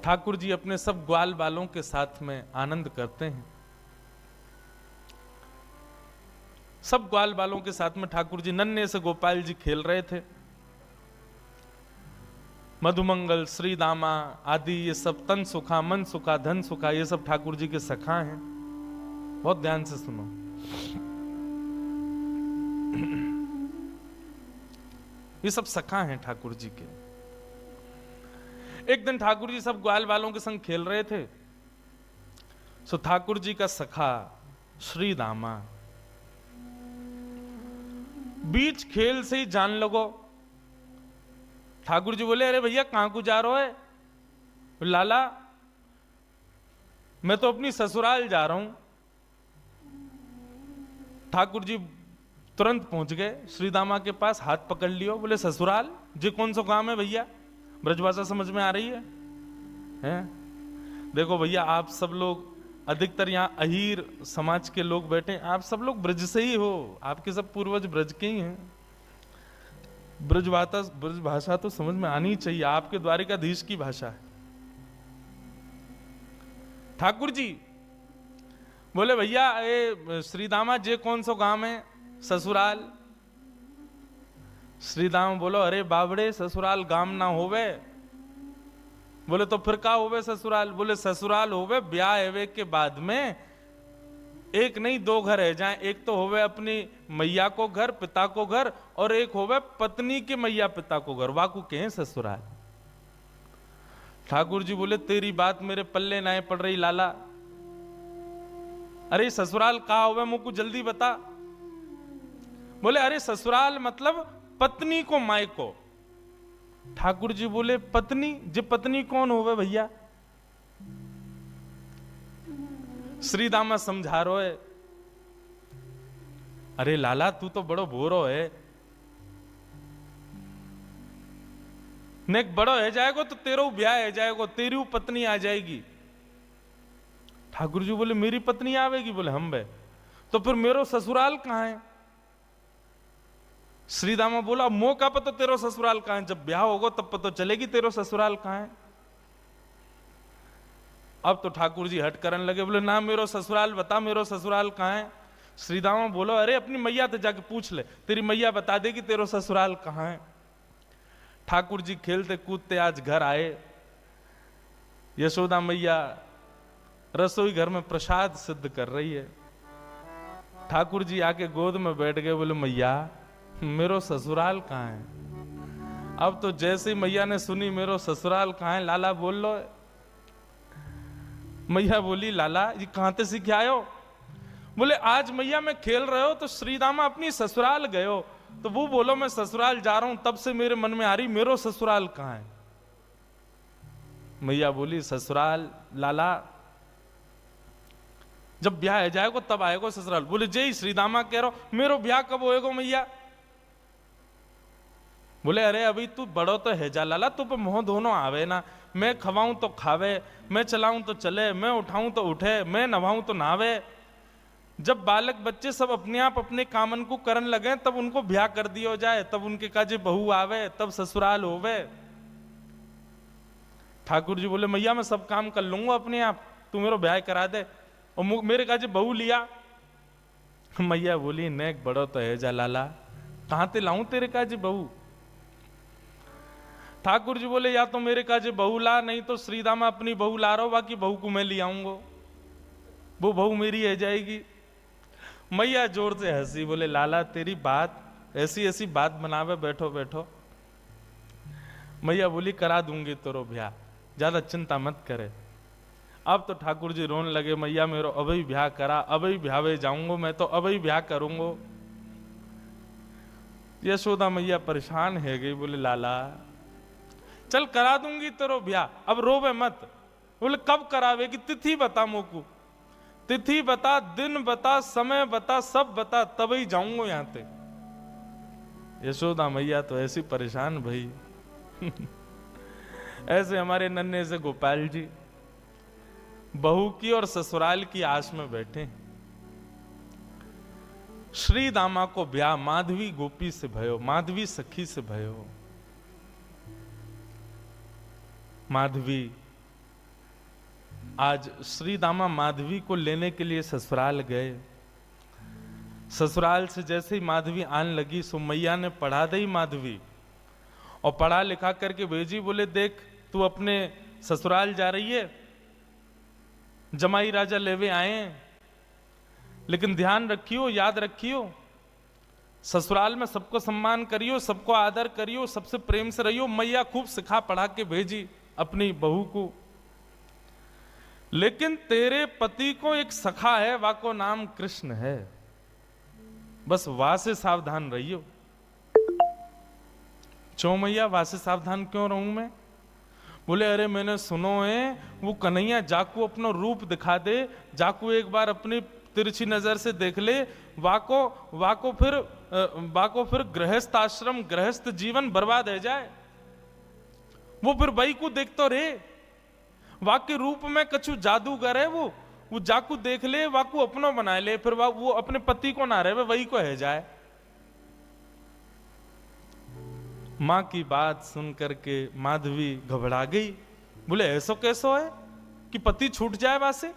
ठाकुर जी अपने सब ग्वाल बालों के साथ में आनंद करते हैं। सब ग्वाल बालों के साथ में ठाकुर जी नन्हे से गोपाल जी खेल रहे थे। मधुमंगल, श्री दामा आदि ये सब तन सुखा, मन सुखा, धन सुखा, ये सब ठाकुर जी के सखा हैं। बहुत ध्यान से सुनो। ये सब सखा हैं ठाकुर जी के। एक दिन ठाकुर जी सब ग्वाल वालों के संग खेल रहे थे। सो ठाकुर जी का सखा श्री दामा बीच खेल से ही जान लगो। ठाकुर जी बोले, अरे भैया कहां को जा रहे हो? लाला मैं तो अपनी ससुराल जा रहा हूं। ठाकुर जी तुरंत पहुंच गए श्री दामा के पास, हाथ पकड़ लियो। बोले, ससुराल जी कौन सा काम है भैया? ब्रजभाषा समझ में आ रही है? देखो भैया, आप सब लोग अधिकतर यहाँ अहीर समाज के लोग बैठे, आप सब लोग ब्रज से ही हो, आपके सब पूर्वज ब्रज के ही हैं। ब्रज भाषा तो समझ में आनी चाहिए, आपके द्वारिकाधीश की भाषा है। ठाकुर जी बोले, भैया ये श्रीदामा जे कौन सा गांव है? ससुराल। श्रीदामा बोलो, अरे बाबड़े ससुराल गांव ना होवे। बोले, तो फिर का होवे ससुराल? बोले, ससुराल होवे ब्याह एवे के बाद में एक नहीं दो घर है जाए। एक तो होवे अपनी मैया को घर, पिता को घर, और एक होवे पत्नी के मैया पिता को घर, वाकू के हैं ससुराल। ठाकुर जी बोले, तेरी बात मेरे पल्ले ना पड़ रही लाला। अरे ससुराल कहा होवे मुझको जल्दी बता। बोले, अरे ससुराल मतलब पत्नी को माय को। ठाकुर जी बोले, पत्नी? जे पत्नी कौन होवे भैया? श्रीदामा समझा रो है, अरे लाला तू तो बड़ो भोरो है, नेक बड़ो है जाएगो तो तेरो ब्याह है जाएगो, तेरी पत्नी आ जाएगी। ठाकुर जी बोले, मेरी पत्नी आवेगी? बोले, हम बे। तो फिर मेरो ससुराल कहां है? श्रीदामा बोला, मौका पर तो तेरो ससुराल कहां है, जब ब्याह होगा तब पता चलेगी तेरो ससुराल कहां है। अब तो ठाकुर जी हट करने लगे, बोले, ना मेरो ससुराल बता, मेरो ससुराल कहां है। श्रीदामा बोलो, अरे अपनी मैया से जाके पूछ ले, तेरी मैया बता देगी तेरो ससुराल कहां है। ठाकुर जी खेलते कूदते आज घर आए। यशोदा मैया रसोई घर में प्रसाद सिद्ध कर रही है। ठाकुर जी आके गोद में बैठ गए, बोले, मैया मेरो ससुराल कहां है? अब तो जैसे ही मैया ने सुनी मेरो ससुराल कहां है, लाला बोल लो। मैया बोली, लाला ये कहां से सीख आए हो? बोले, आज मैया मैं खेल रहे हो तो श्रीदामा अपनी ससुराल गए हो, तो वो बोलो मैं ससुराल जा रहा हूं, तब से मेरे मन में आ रही मेरो ससुराल कहां है। मैया बोली, ससुराल लाला जब ब्याह है जाएगो तब आएगो ससुराल। बोले, जय श्रीदामा कह रहा हो, मेरो ब्याह कब होएगो मैया? बोले, अरे अभी तू बड़ो तो है जा लाला, तू पे मोह दोनों आवे ना। मैं खवाऊं तो खावे, मैं चलाऊं तो चले, मैं उठाऊं तो उठे, मैं नवाऊं तो नहावे। जब बालक बच्चे सब अपने आप अपने कामन को करन लगे तब उनको ब्याह कर दियो जाए, तब उनके काजे बहू आवे, तब ससुराल होवे। ठाकुर जी बोले, मैया मैं सब काम कर लूंगा अपने आप, तू मेरा ब्याह करा दे। और मेरे काजे बहू लिया। मैया बोली, नेक बड़ो तो है जा लाला, कहां ते लाऊं तेरे काजे बहू? ठाकुर जी बोले, या तो मेरे काजे बहू ला, नहीं तो श्रीदामा अपनी बहू ला रहा हो, बाकी बहू को मैं ले आऊंगा, वो बहू मेरी है जाएगी। मैया जोर से हंसी, बोले, लाला तेरी बात ऐसी ऐसी बात बनावे, बैठो बैठो। मैया बोली, करा दूंगी तेरो ब्याह, ज्यादा चिंता मत करे। अब तो ठाकुर जी रोने लगे, मैया मेरो अभी ब्याह करा, अभी ब्याह जाऊंगा, मैं तो अभी ब्याह करूंगा। यशोदा मैया परेशान है गई, बोले, लाला चल करा दूंगी तेरो ब्याह, अब रोवे मत। बोले, कब करावेगी? तिथि बता मोकू, तिथि बता, दिन बता, समय बता, सब बता, तभी जाऊंगा यहां ते। यशोदा मैया तो ऐसी परेशान भाई। ऐसे हमारे नन्हे से गोपाल जी बहू की और ससुराल की आस में बैठे। श्री दामा को ब्याह माधवी गोपी से भयो, माधवी सखी से भयो। माधवी आज श्री दामा माधवी को लेने के लिए ससुराल गए। ससुराल से जैसे ही माधवी आने लगी सो मैया ने पढ़ा दी माधवी और पढ़ा लिखा करके भेजी। बोले देख तू अपने ससुराल जा रही है, जमाई राजा लेवे आए हैं, लेकिन ध्यान रखियो, याद रखियो, ससुराल में सबको सम्मान करियो, सबको आदर करियो, सबसे प्रेम से रहियो। मैया खूब सिखा पढ़ा के भेजी अपनी बहू को। लेकिन तेरे पति को एक सखा है, वाको नाम कृष्ण है, बस वहां से सावधान रहियो। क्यों मैया, वहां से सावधान क्यों रहूं मैं? बोले अरे मैंने सुनो है वो कन्हैया जाकू अपना रूप दिखा दे, जाकू एक बार अपनी तिरछी नजर से देख ले, वाको फिर गृहस्थ आश्रम गृहस्थ जीवन बर्बाद है जाए। वो फिर वही को देखते रहे, वाके रूप में कछु जादूगर है वो जाकू देख ले, वाकू अपनो बना ले, फिर वो अपने पति को ना रहे वही को है जाए। मां की बात सुन करके माधवी घबरा गई। बोले ऐसो कैसो है कि पति छूट जाए वासे?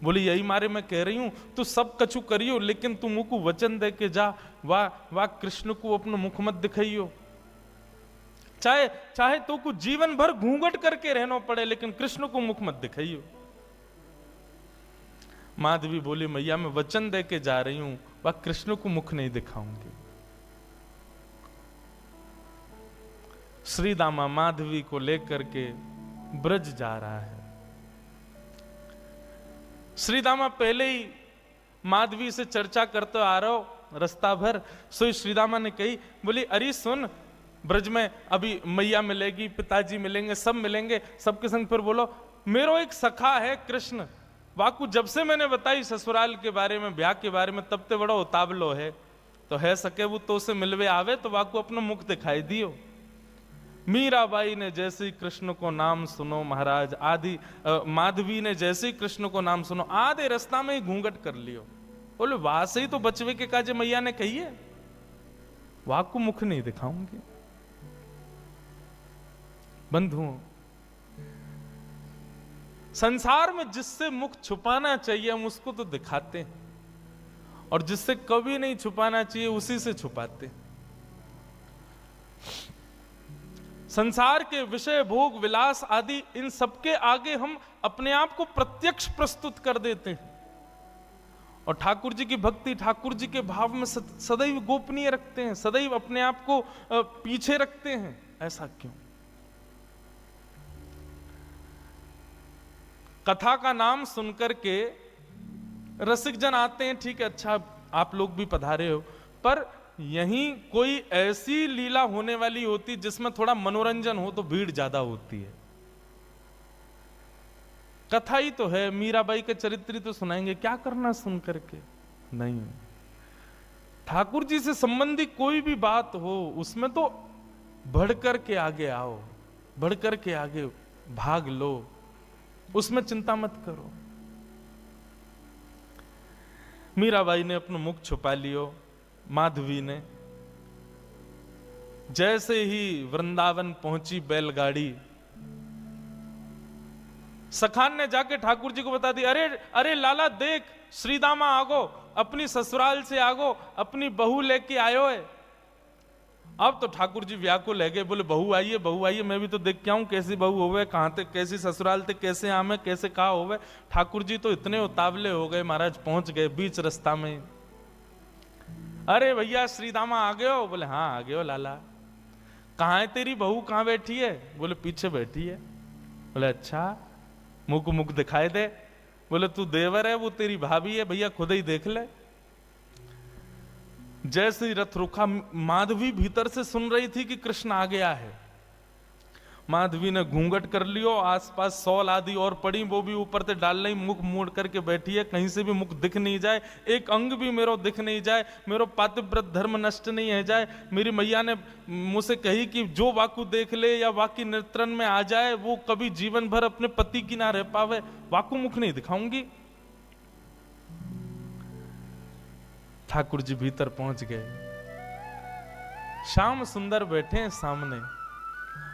बोले यही मारे मैं कह रही हूं तू सब कछु करियो, लेकिन तू मुझको वचन दे के जा, वाह कृष्ण को अपना मुख मत दिखाइयो। चाहे तो को जीवन भर घूंघट करके रहना पड़े, लेकिन कृष्ण को मुख मत दिखाइयो। माधवी बोली मैया मैं वचन दे के जा रही हूं, वह कृष्ण को मुख नहीं दिखाऊंगी। श्री दामा माधवी को लेकर के ब्रज जा रहा है। श्री दामा पहले ही माधवी से चर्चा करते आ रहा हो रास्ता भर। सो श्री दामा ने कही, बोली अरे सुन, ब्रज में अभी मैया मिलेगी, पिताजी मिलेंगे, सब मिलेंगे, सबके संग फिर बोलो मेरो एक सखा है कृष्ण, वाकू जब से मैंने बताई ससुराल के बारे में, ब्याह के बारे में, तब ते बड़ा उतावलो है, तो है सके वो तो से मिलवे आवे तो वाकू अपना मुख दिखाई दियो। मीराबाई ने जैसे ही कृष्ण को नाम सुनो महाराज, आदि माधवी ने जैसे ही कृष्ण को नाम सुनो, आधे रास्ता में ही घूंघट कर लियो। बोले वहां से ही तो बचवे के काजे मैया ने कही है, वहां को मुख नहीं दिखाऊंगी। बंधुओं, संसार में जिससे मुख छुपाना चाहिए हम उसको तो दिखाते हैं, और जिससे कभी नहीं छुपाना चाहिए उसी से छुपाते। संसार के विषय, भोग, विलास आदि, इन सबके आगे हम अपने आप को प्रत्यक्ष प्रस्तुत कर देते हैं, और ठाकुर जी की भक्ति, ठाकुर जी के भाव में सदैव गोपनीय रखते हैं, सदैव अपने आप को पीछे रखते हैं। ऐसा क्यों? कथा का नाम सुनकर के रसिक जन आते हैं, ठीक है, अच्छा आप लोग भी पधारे हो, पर यहीं कोई ऐसी लीला होने वाली होती जिसमें थोड़ा मनोरंजन हो तो भीड़ ज्यादा होती है। कथा ही तो है, मीराबाई के चरित्र तो सुनाएंगे, क्या करना सुन करके? नहीं, ठाकुर जी से संबंधी कोई भी बात हो उसमें तो बढ़ करके आगे आओ, बढ़ करके आगे भाग लो, उसमें चिंता मत करो। मीराबाई ने अपना मुख छुपा लियो। माधवी ने जैसे ही वृंदावन पहुंची बैलगाड़ी, सखान ने जाके ठाकुर जी को बता दी, अरे अरे लाला देख, श्रीदामा आगो, अपनी ससुराल से आगो, अपनी बहू लेके आयो है। अब तो ठाकुर जी व्याकुल है गए, बोले बहू आइए, बहू आइए, मैं भी तो देख के आऊं कैसी बहू होवे, कहां तक, कैसी ससुराल तक, कैसे आमे, कैसे कहा होवे। ठाकुर जी तो इतने उतावले हो गए महाराज, पहुंच गए बीच रास्ता में। अरे भैया श्रीदामा आ गए हो? बोले हाँ आ गए हो लाला। कहाँ है तेरी बहू, कहाँ बैठी है? बोले पीछे बैठी है। बोले अच्छा, मुख मुख दिखाई दे। बोले तू देवर है, वो तेरी भाभी है, भैया खुद ही देख ले। जैसे ही रथ रुका, माधवी भीतर से सुन रही थी कि कृष्ण आ गया है। माधवी ने घूंघट कर लियो, आसपास सौल आदि और पड़ी, वो भी ऊपर से डाल नहीं, मुख मोड़ करके बैठी है, कहीं से भी मुख दिख नहीं जाए, एक अंग भी मेरो दिख नहीं जाए, मेरो पातिव्रत धर्म नष्ट नहीं है जाए। मेरी मैया ने मुझसे कही कि जो वाकु देख ले या वाकी नेत्रन में आ जाए वो कभी जीवन भर अपने पति की ना रह पावे, वाकु मुख नहीं दिखाऊंगी। ठाकुर जी भीतर पहुंच गए, श्याम सुंदर बैठे हैं सामने,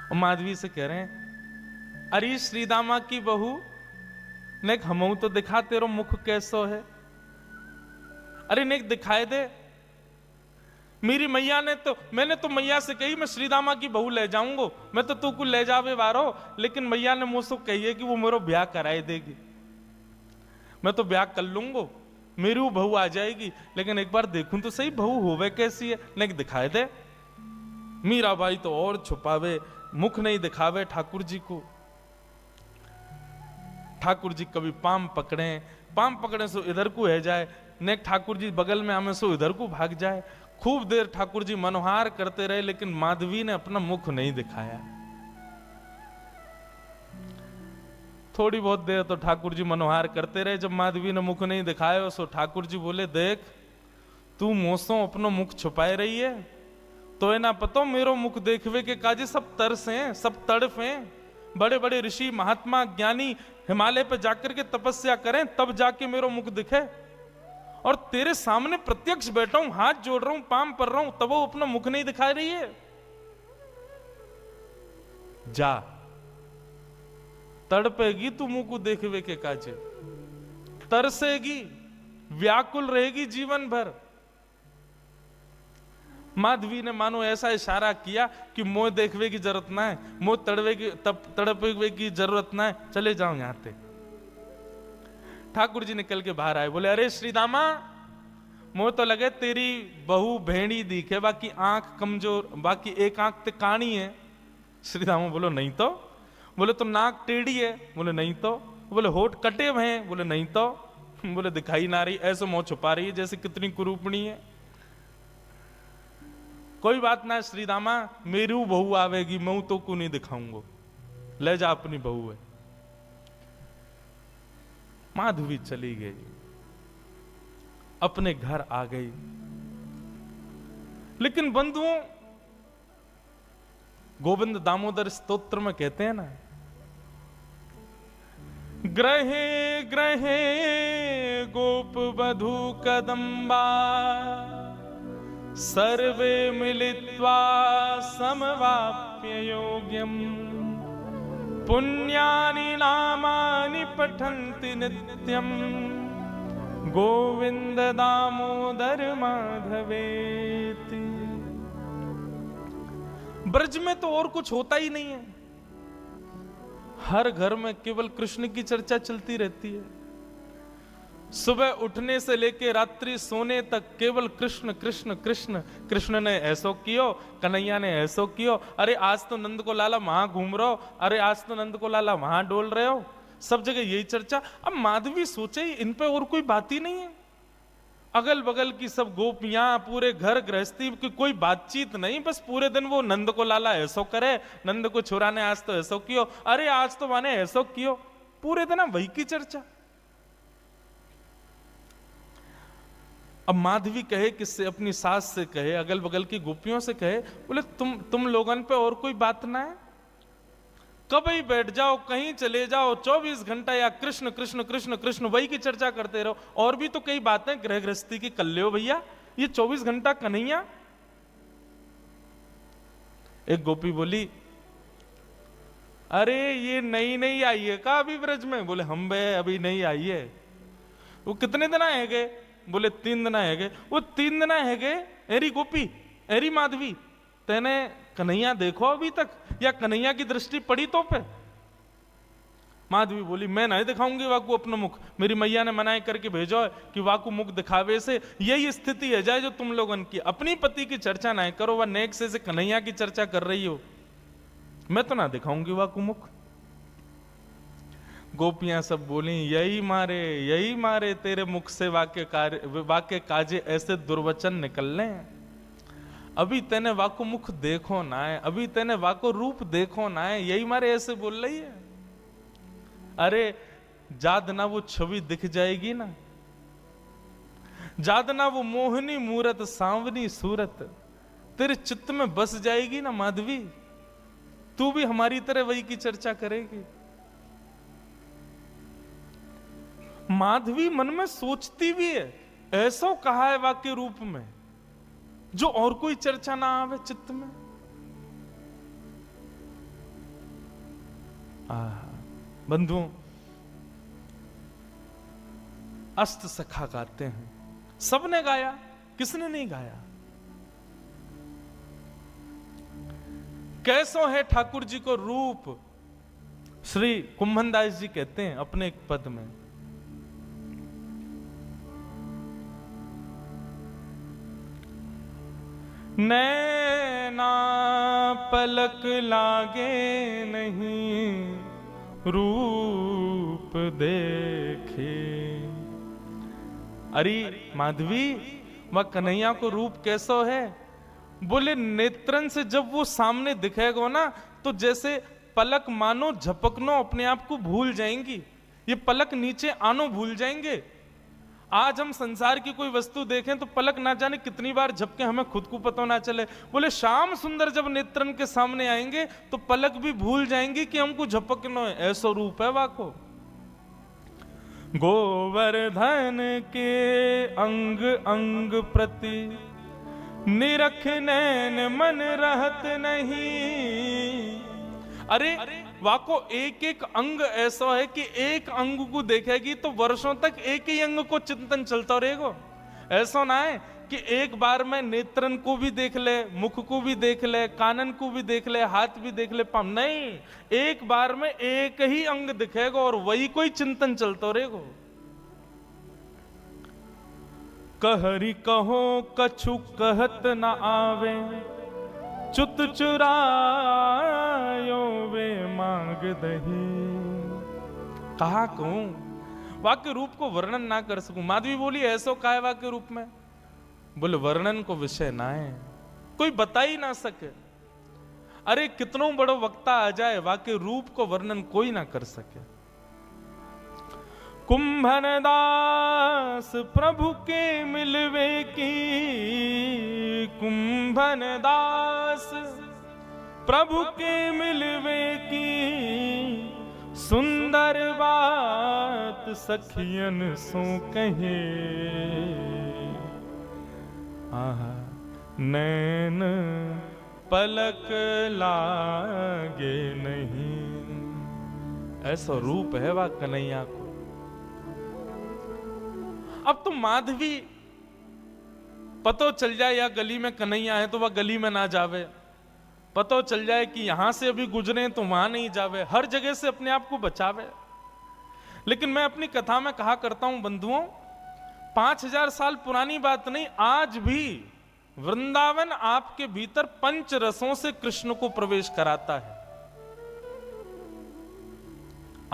और माधवी से कह रहे हैं, अरे श्रीदामा की बहू नेक हमऊ तो दिखा तेरो मुख कैसो है। अरे नेक दिखाए दे। मेरी मैया ने तो, मैंने तो मैया से कही मैं श्रीदामा की बहू ले जाऊंगा, मैं तो तू को ले जावे बारो, लेकिन मैया ने मुझसे कही है कि वो मेरा ब्याह कराए देगी। मैं तो ब्याह कर लूंगा, मेरी वो बहू आ जाएगी, लेकिन एक बार देखूं तो सही बहू होवे कैसी है। नेक दिखाए दे। मीरा बाई तो और छुपावे, मुख नहीं दिखावे ठाकुर जी को। ठाकुर जी कभी पाम पकड़े सो इधर को है जाए, नेक ठाकुर जी बगल में हमें सो इधर को भाग जाए। खूब देर ठाकुर जी मनोहार करते रहे, लेकिन माधवी ने अपना मुख नहीं दिखाया। थोड़ी बहुत देर तो ठाकुर जी मनोहार करते रहे, जब माधवी ने मुख नहीं दिखाया सो ठाकुर जी बोले, देख तू मोसों अपनो मुख छुपाए रही है, तो है ना पतो मेरो मुख देखवे के काजे सब तरस हैं, सब तड़फ हैं। बड़े बड़े ऋषि महात्मा ज्ञानी हिमालय पे जाकर के तपस्या करें तब जाके मेरो मुख दिखे, और तेरे सामने प्रत्यक्ष बैठा हूं, हाथ जोड़ रहा हूं, पाम पर रहा हूं, तब वो अपना मुख नहीं दिखा रही है। जा तड़पेगी तू मुंह को देखवे के काजे, तरसेगी, व्याकुल रहेगी जीवन भर। माधवी ने मानो ऐसा इशारा किया कि मोह देखवे की जरूरत ना है, मोह तड़पवे की जरूरत ना है, चले जाओ यहां से। ठाकुर जी निकल के बाहर आए, बोले अरे श्रीदामा, मोह तो लगे तेरी बहू भेड़ी दिखे, बाकी आंख कमजोर, बाकी एक आंख ते काणी है। श्रीदामा बोलो नहीं तो। बोले तो नाक टेढ़ी है। बोले नहीं तो। बोले होठ कटे हुए हैं। बोले नहीं तो। बोले दिखाई ना रही, ऐसे मुंह छुपा रही है जैसे कितनी कुरूपणी है। कोई बात ना श्रीदामा, मेरी बहू आवेगी, मैं तो को नहीं दिखाऊंगा, ले जा अपनी बहू है। माधवी चली गई, अपने घर आ गई। लेकिन बंधुओं, गोविंद दामोदर स्तोत्र में कहते हैं ना, ग्रहे ग्रहे गोप वधू कदम्बा, सर्वे मिलित्वा समवाप्य योग्यम, पुण्यानि नामानि पठन्ति नित्यं, गोविंद दामोदर माधवेति। ब्रज में तो और कुछ होता ही नहीं है, हर घर में केवल कृष्ण की चर्चा चलती रहती है। सुबह उठने से लेके रात्रि सोने तक केवल कृष्ण कृष्ण कृष्ण। कृष्ण ने ऐसो कियो, कन्हैया ने ऐसो कियो, अरे आज तो नंद को लाला वहां घूम रहे हो, अरे आज तो नंद को लाला वहां डोल रहे हो, सब जगह यही चर्चा। अब माधवी सोचे इन पे और कोई बात ही नहीं है, अगल बगल की सब गोपियां, पूरे घर गृहस्थी की कोई बातचीत नहीं, बस पूरे दिन वो नंद को लाला ऐसो करे, नंद को छोरा ने आज तो ऐसो कियो, अरे आज तो माने ऐसो कियो, पूरे दिन वही की चर्चा। अब माधवी कहे किससे, अपनी सास से कहे, अगल बगल की गोपियों से कहे, बोले तुम लोगन पे और कोई बात ना है, कभी बैठ जाओ, कहीं चले जाओ, 24 घंटा या कृष्ण कृष्ण कृष्ण कृष्ण वही की चर्चा करते रहो। और भी तो कई बातें गृह गृहस्थी की कर ले हो भैया, ये 24 घंटा कन्हैया। एक गोपी बोली, अरे ये नई नई आई है का अभी ब्रज में? बोले हम बे अभी नहीं आई है। वो कितने दिन आए गए? बोले 3 दिन है गए। वो 3 दिन है गए, एरी गोपी, एरी माधवी, तेने कन्हैया देखो अभी तक, या कन्हैया की दृष्टि पड़ी तो पे? माधवी बोली, मैं नहीं दिखाऊंगी वाकू अपना मुख, मेरी मैया ने मनाई करके भेजो है कि वाकू मुख दिखावे से यही स्थिति है जाए जो तुम लोगन की, अपनी पति की चर्चा नहीं करो, वह नेक से कन्हैया की चर्चा कर रही हो, मैं तो ना दिखाऊंगी वाकू मुख। गोपियां सब बोली, यही मारे तेरे मुख से वाक्य काजे ऐसे दुर्वचन निकलने, अभी तेने वाको मुख देखो ना है, अभी तेने वाको रूप देखो ना है, यही मारे ऐसे बोल रही है। अरे जाद ना वो छवि दिख जाएगी ना, जाद ना वो मोहनी मूरत सांवनी सूरत तेरे चित्त में बस जाएगी ना माधवी, तू भी हमारी तरह वही की चर्चा करेगी। माधवी मन में सोचती भी है, ऐसा कहा है वाक्य रूप में जो और कोई चर्चा ना आवे चित्त में। बंधुओं, अष्ट सखा गाते हैं। सबने गाया, किसने नहीं गाया? कैसो है ठाकुर जी को रूप, श्री कुंभनदास जी कहते हैं अपने एक पद में, नैना पलक लागे नहीं रूप देखे। अरे माधवी, वह कन्हैया को रूप कैसो है? बोले नेत्रन से जब वो सामने दिखेगा ना, तो जैसे पलक मानो झपकनो अपने आप को भूल जाएंगी, ये पलक नीचे आनो भूल जाएंगे। आज हम संसार की कोई वस्तु देखें तो पलक ना जाने कितनी बार झपके, हमें खुद को पता ना चले। बोले श्याम सुंदर जब नेत्रन के सामने आएंगे तो पलक भी भूल जाएंगी कि हमको झपकनो है। ऐसा रूप है वाको। गोवर्धन के अंग अंग प्रति निरख नैन मन रहत नहीं। अरे वाको एक एक अंग ऐसा है कि एक अंग को देखेगी तो वर्षों तक एक ही अंग को चिंतन चलता रहेगा। ऐसा ना है कि एक बार में नेत्रन को भी देख ले, मुख को भी देख ले, कानन को भी देख ले, हाथ भी देख ले, पाँव नहीं, एक बार में एक ही अंग दिखेगा और वही कोई चिंतन चलता रहेगा। कहरी कहो कछु कहत न आवे, चुत चुरायो वे मांग दही। कहा कहूं, वाक्य रूप को वर्णन ना कर सकूं। माधवी बोली ऐसो का है वाक्य रूप में? बोले वर्णन को विषय ना है, कोई बता ही ना सके। अरे कितनों बड़ो वक्ता आ जाए, वाक्य रूप को वर्णन कोई ना कर सके। कुंभनदास प्रभु के मिलवे की, कुंभनदास प्रभु के मिलवे की, सुंदर बात सखियन सो कहे। आहा नैन पलक लागे नहीं। ऐसा रूप है वह कन्हैया को। अब तो माधवी पतो चल जाए या गली में कन्हैया है तो वह गली में ना जावे, पतो चल जाए कि यहां से अभी गुजरे तो वहां नहीं जावे, हर जगह से अपने आप को बचावे। लेकिन मैं अपनी कथा में कहा करता हूं बंधुओं, 5000 साल पुरानी बात नहीं, आज भी वृंदावन आपके भीतर पंच रसों से कृष्ण को प्रवेश कराता है।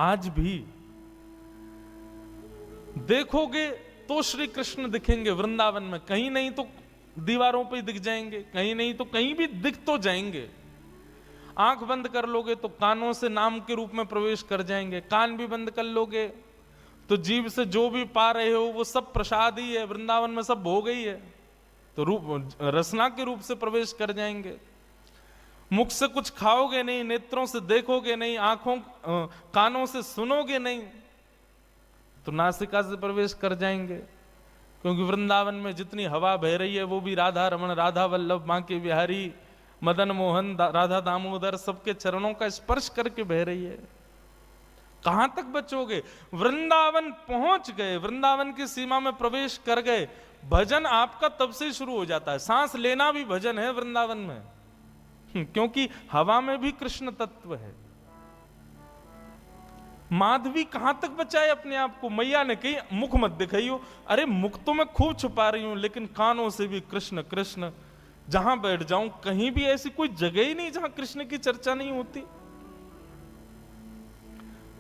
आज भी देखोगे तो श्री कृष्ण दिखेंगे वृंदावन में, कहीं नहीं तो दीवारों पे दिख जाएंगे, कहीं नहीं तो कहीं भी दिख तो जाएंगे। आंख बंद कर लोगे तो कानों से नाम के रूप में प्रवेश कर जाएंगे, कान भी बंद कर लोगे तो जीभ से जो भी पा रहे हो वो सब प्रसाद ही है, वृंदावन में सब भोग ही है, तो रूप रसना के रूप से प्रवेश कर जाएंगे। मुख से कुछ खाओगे नहीं, नेत्रों से देखोगे नहीं, आंखों कानों से सुनोगे नहीं, तो नासिका से प्रवेश कर जाएंगे। क्योंकि वृंदावन में जितनी हवा बह रही है वो भी राधा रमण, राधा वल्लभ, बांके बिहारी, मदन मोहन, राधा दामोदर सबके चरणों का स्पर्श करके बह रही है। कहां तक बचोगे? वृंदावन पहुंच गए, वृंदावन की सीमा में प्रवेश कर गए, भजन आपका तब से शुरू हो जाता है। सांस लेना भी भजन है वृंदावन में, क्योंकि हवा में भी कृष्ण तत्व है। माधवी कहां तक बचाए अपने आप को? मैया ने कही मुख मत दिखाइयो। अरे मुख तो मैं खूब छुपा रही हूं, लेकिन कानों से भी कृष्ण कृष्ण। जहां बैठ जाऊं कहीं भी ऐसी कोई जगह ही नहीं जहां कृष्ण की चर्चा नहीं होती।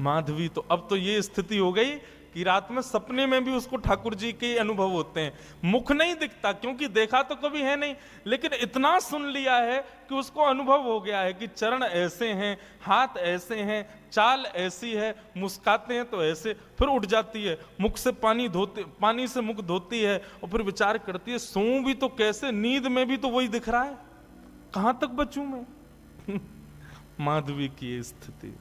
माधवी तो अब तो ये स्थिति हो गई कि रात में सपने में भी उसको ठाकुर जी के अनुभव होते हैं। मुख नहीं दिखता क्योंकि देखा तो कभी है नहीं, लेकिन इतना सुन लिया है कि उसको अनुभव हो गया है कि चरण ऐसे हैं, हाथ ऐसे हैं, चाल ऐसी है, मुस्काते हैं तो ऐसे, फिर उठ जाती है, मुख से पानी से मुख धोती है और फिर विचार करती है सोऊं भी तो कैसे, नींद में भी तो वही दिख रहा है, कहां तक बचूं मैं। माधवी की स्थिति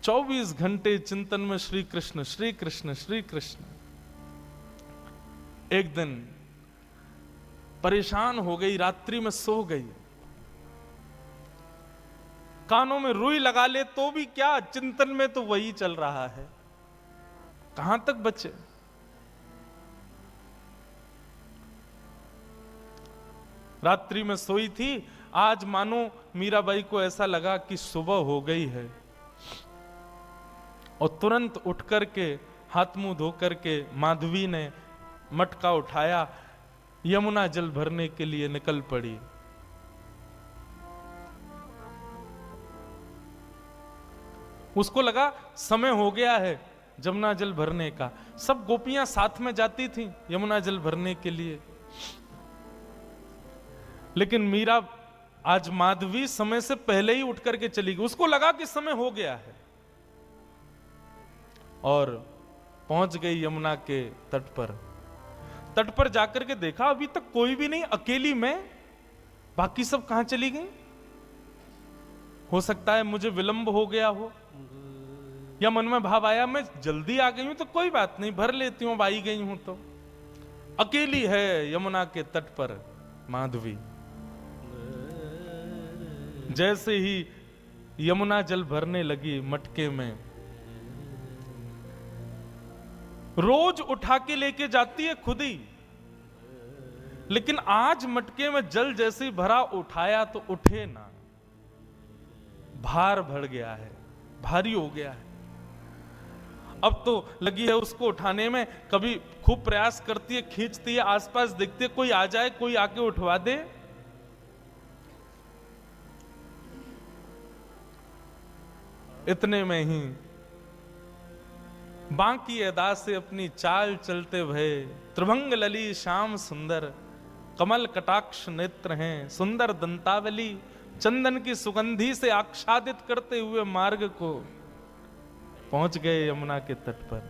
24 घंटे चिंतन में श्री कृष्ण श्री कृष्ण श्री कृष्ण। एक दिन परेशान हो गई, रात्रि में सो गई, कानों में रुई लगा ले तो भी क्या, चिंतन में तो वही चल रहा है, कहां तक बचे। रात्रि में सोई थी, आज मानो मीराबाई को ऐसा लगा कि सुबह हो गई है, और तुरंत उठ करके हाथ मुंह धो करके माधवी ने मटका उठाया, यमुना जल भरने के लिए निकल पड़ी। उसको लगा समय हो गया है यमुना जल भरने का। सब गोपियां साथ में जाती थीं यमुना जल भरने के लिए, लेकिन मीरा आज माधवी समय से पहले ही उठ करके चली गई। उसको लगा कि समय हो गया है, और पहुंच गई यमुना के तट पर। तट पर जाकर के देखा अभी तक कोई भी नहीं, अकेली मैं, बाकी सब कहां चली गई। हो सकता है मुझे विलंब हो गया हो, या मन में भाव आया मैं जल्दी आ गई हूं तो कोई बात नहीं, भर लेती हूं, आई गई हूं तो। अकेली है यमुना के तट पर माधवी। जैसे ही यमुना जल भरने लगी मटके में, रोज उठा के लेके जाती है खुद ही, लेकिन आज मटके में जल जैसे ही भरा, उठाया तो उठे ना, भार बढ़ गया है, भारी हो गया है। अब तो लगी है उसको उठाने में, कभी खूब प्रयास करती है, खींचती है, आसपास देखती है कोई आ जाए, कोई आके उठवा दे। इतने में ही बांकी अदा से अपनी चाल चलते भये, त्रिभंग लली श्याम सुंदर, कमल कटाक्ष नेत्र हैं, सुंदर दंतावली, चंदन की सुगंधी से आच्छादित करते हुए मार्ग को पहुंच गए यमुना के तट पर।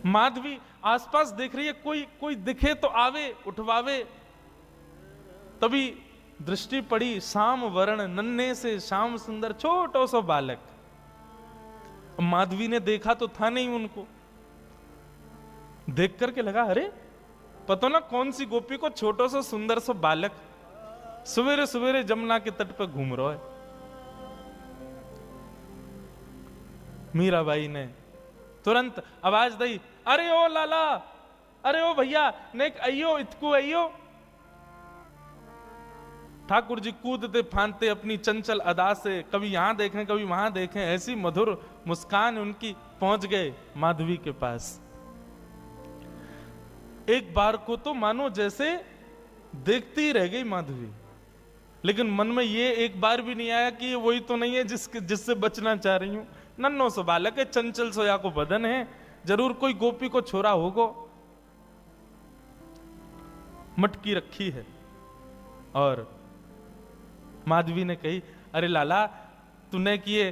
माधवी आसपास देख रही है, कोई दिखे तो आवे, उठवावे। तभी दृष्टि पड़ी श्याम वर्ण, नन्हे से श्याम सुंदर छोटो सा बालक। माधवी ने देखा तो था नहीं उनको, देख करके लगा अरे पता ना कौन सी गोपी को छोटो सा सुंदर सा बालक सवेरे सवेरे जमुना के तट पर घूम रहा है। मीराबाई ने तुरंत आवाज दी, अरे ओ लाला, अरे ओ भैया, नेक अयो, इतकू अयो। ठाकुर जी कूदते फांदते अपनी चंचल अदा से, कभी यहां देखें कभी वहां देखें, ऐसी मधुर मुस्कान उनकी, पहुंच गए माधवी के पास। एक बार को तो मानो जैसे देखती रह गई माधवी, लेकिन मन में ये एक बार भी नहीं आया कि ये वही तो नहीं है जिससे बचना चाह रही हूं। नन्नो सो बालक है, चंचल सोया को बदन है, जरूर कोई गोपी को छोरा होगो। मटकी रखी है और माधवी ने कही, अरे लाला तूने किए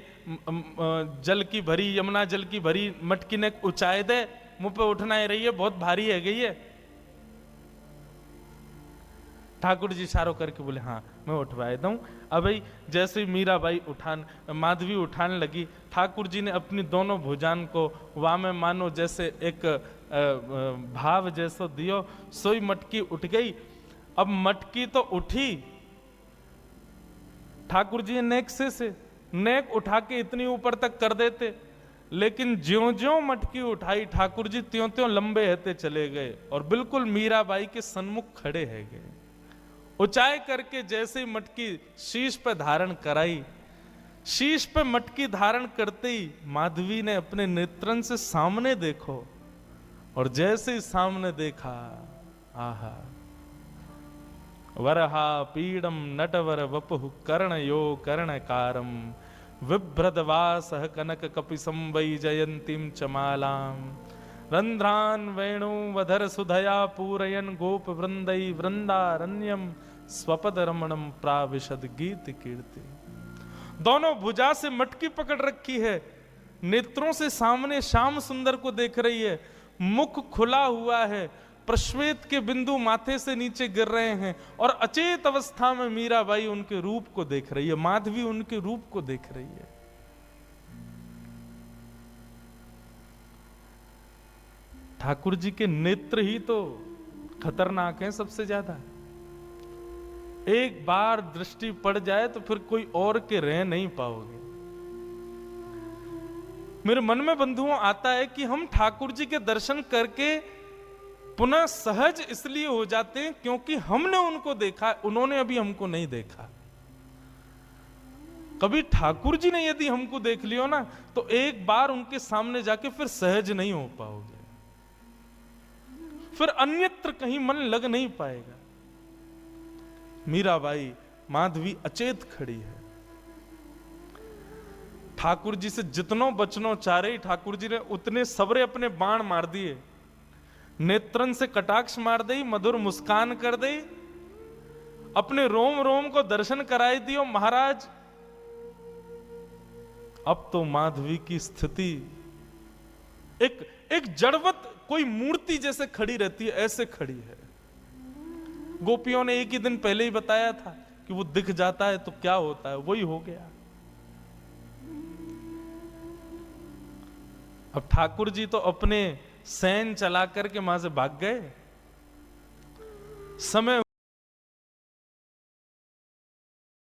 जल की भरी, यमुना जल की भरी मटकी ने ऊंचाई दे, मुंह पे उठना ही रही है, बहुत भारी है गई है। ठाकुर जी इशारों करके बोले हाँ मैं उठवाए दूं। अब भाई जैसे मीराबाई माधवी उठाने लगी, ठाकुर जी ने अपनी दोनों भुजान को वहां में मानो जैसे एक भाव जैसो दियो, सोई मटकी उठ गई। अब मटकी तो उठी, ठाकुर जी नेक से नेक उठा के इतनी ऊपर तक कर देते, लेकिन ज्यों ज्यों मटकी उठाई ठाकुर जी त्यों त्यों लंबे रहते चले गए और बिल्कुल मीराबाई के सन्मुख खड़े है गए। ऊंचाई करके जैसे ही मटकी शीश पे धारण कराई, शीश पे मटकी धारण करते ही माधवी ने अपने नेत्रन से सामने देखो, और जैसे ही सामने देखा, आहा, वरहा पीडम नटवर वपुः कर्णयो कर्णकारम, विभ्रदवासः कनक कपिसं वै जयंतीं चमालां, रंध्रान वेणुवधर सुधया पूरयन गोप वृंदै वृंदारण्यम, स्वपद रमणम प्राविशद गीत कीर्ति। दोनों भुजा से मटकी पकड़ रखी है, नेत्रों से सामने श्याम सुंदर को देख रही है, मुख खुला हुआ है, प्रश्वेत के बिंदु माथे से नीचे गिर रहे हैं, और अचेत अवस्था में मीराबाई उनके रूप को देख रही है, माधवी उनके रूप को देख रही है। ठाकुर जी के नेत्र ही तो खतरनाक हैं सबसे ज्यादा। एक बार दृष्टि पड़ जाए तो फिर कोई और के रह नहीं पाओगे। मेरे मन में बंधुओं आता है कि हम ठाकुर जी के दर्शन करके पुनः सहज इसलिए हो जाते हैं क्योंकि हमने उनको देखा, उन्होंने अभी हमको नहीं देखा। कभी ठाकुर जी ने यदि हमको देख लियो ना, तो एक बार उनके सामने जाके फिर सहज नहीं हो पाओगे, फिर अन्यत्र कहीं मन लग नहीं पाएगा। मीराबाई माधवी अचेत खड़ी है, ठाकुर जी से जितनो बचनो चारे, ठाकुर जी ने उतने सबरे अपने बाण मार दिए, नेत्रन से कटाक्ष मार दई, मधुर मुस्कान कर दई, अपने रोम रोम को दर्शन कराई दियो। महाराज अब तो माधवी की स्थिति एक जड़वत कोई मूर्ति जैसे खड़ी रहती है, ऐसे खड़ी है। गोपियों ने एक ही दिन पहले ही बताया था कि वो दिख जाता है तो क्या होता है, वही हो गया। अब ठाकुर जी तो अपने सैन चला करके वहां से भाग गए। समय